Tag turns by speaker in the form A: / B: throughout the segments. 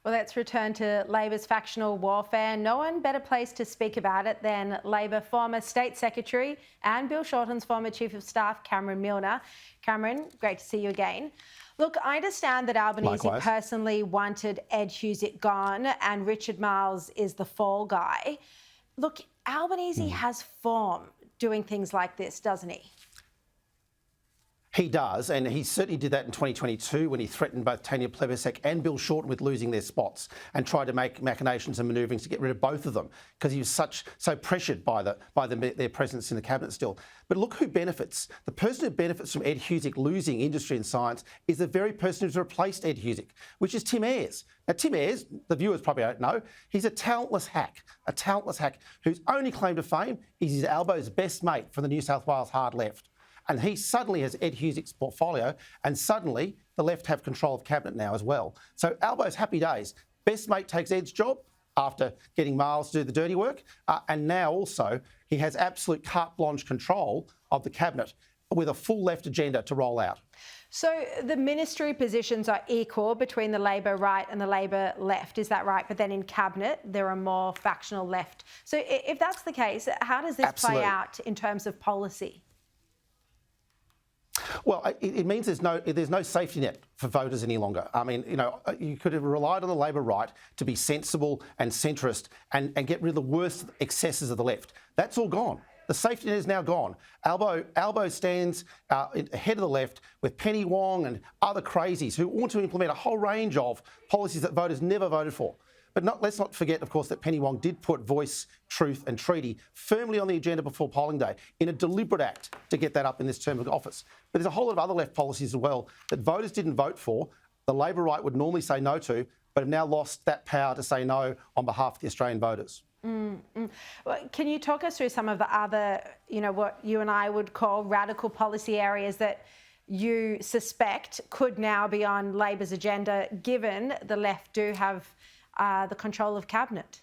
A: Well, let's return to Labor's factional warfare. No one better placed to speak about it than Labor former State Secretary and Bill Shorten's former Chief of Staff, Cameron Milner. Cameron, great to see you again. Look, I understand that Albanese
B: Likewise.
A: personally wanted Ed Husic gone and Richard Marles is the fall guy. Look, Albanese has form doing things like this, doesn't he?
B: He does, and he certainly did that in 2022 when he threatened both Tanya Plibersek and Bill Shorten with losing their spots and tried to make machinations and manoeuvrings to get rid of both of them because he was so pressured by their presence in the cabinet still. But look who benefits. The person who benefits from Ed Husic losing industry and science is the very person who's replaced Ed Husic, which is Tim Ayres. Now, Tim Ayres, the viewers probably don't know, he's a talentless hack whose only claim to fame is he's Albo's best mate from the New South Wales hard left. And he suddenly has Ed Husic's portfolio, and suddenly the left have control of cabinet now as well. So Albo's happy days. Best mate takes Ed's job after getting Marles to do the dirty work, and now also he has absolute carte blanche control of the cabinet with a full left agenda to roll out.
A: So the ministry positions are equal between the Labor right and the Labor left, is that right? But then in cabinet, there are more factional left. So if that's the case, how does this play out in terms of policy?
B: Well, it means there's no safety net for voters any longer. I mean, you could have relied on the Labor right to be sensible and centrist and get rid of the worst excesses of the left. That's all gone. The safety net is now gone. Albo stands ahead of the left with Penny Wong and other crazies who want to implement a whole range of policies that voters never voted for. But let's not forget, of course, that Penny Wong did put voice, truth and treaty firmly on the agenda before polling day in a deliberate act to get that up in this term of office. But there's a whole lot of other left policies as well that voters didn't vote for, the Labor right would normally say no to, but have now lost that power to say no on behalf of the Australian voters.
A: Well, can you talk us through some of the other, what you and I would call radical policy areas that you suspect could now be on Labor's agenda, given the left do have the control of cabinet?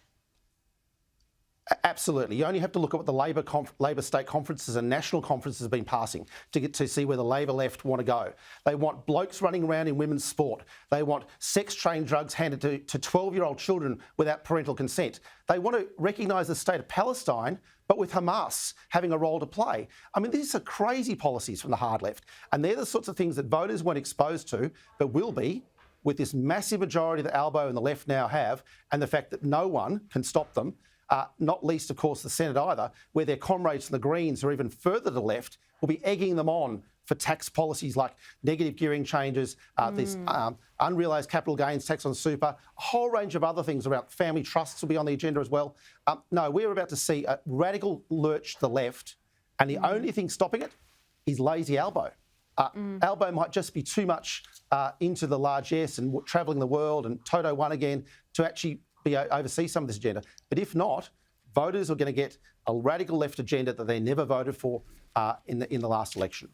B: Absolutely. You only have to look at what the Labor state conferences and national conferences have been passing to see where the Labor left want to go. They want blokes running around in women's sport. They want sex-trained drugs handed to 12-year-old children without parental consent. They want to recognise the state of Palestine, but with Hamas having a role to play. I mean, these are crazy policies from the hard left, and they're the sorts of things that voters weren't exposed to, but will be, with this massive majority that Albo and the left now have, and the fact that no one can stop them, not least, of course, the Senate either, where their comrades from the Greens or even further to the left will be egging them on for tax policies like negative gearing changes, this unrealised capital gains tax on super, a whole range of other things around family trusts will be on the agenda as well. No, we're about to see a radical lurch to the left, and the only thing stopping it is lazy Albo. Albo might just be too much into the largesse and travelling the world and Toto won again to actually oversee some of this agenda. But if not, voters are going to get a radical left agenda that they never voted for in the last election.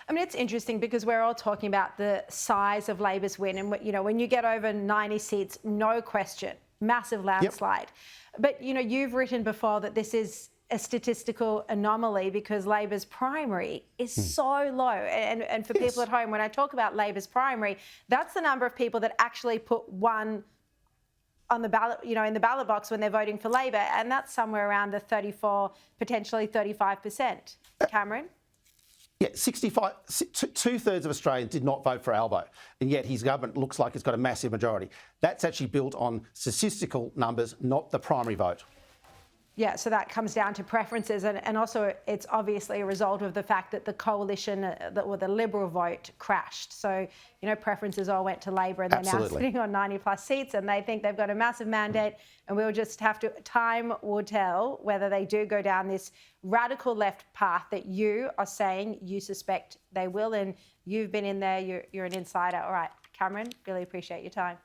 A: I mean, it's interesting because we're all talking about the size of Labor's win. And, when you get over 90 seats, no question, massive landslide. Yep. But, you've written before that this is a statistical anomaly because Labor's primary is so low. And for people at home, when I talk about Labor's primary, that's the number of people that actually put one on the ballot, in the ballot box when they're voting for Labor, and that's somewhere around the 34, potentially 35%. Cameron?
B: Yeah, 65, two-thirds of Australians did not vote for Albo, and yet his government looks like it's got a massive majority. That's actually built on statistical numbers, not the primary vote.
A: Yeah, so that comes down to preferences, and also it's obviously a result of the fact that the coalition, or the Liberal vote crashed. So, preferences all went to Labor, and they're now sitting on 90 plus seats, and they think they've got a massive mandate, and we'll just have to, time will tell whether they do go down this radical left path that you are saying you suspect they will, and you've been in there, you're an insider. All right, Cameron, really appreciate your time.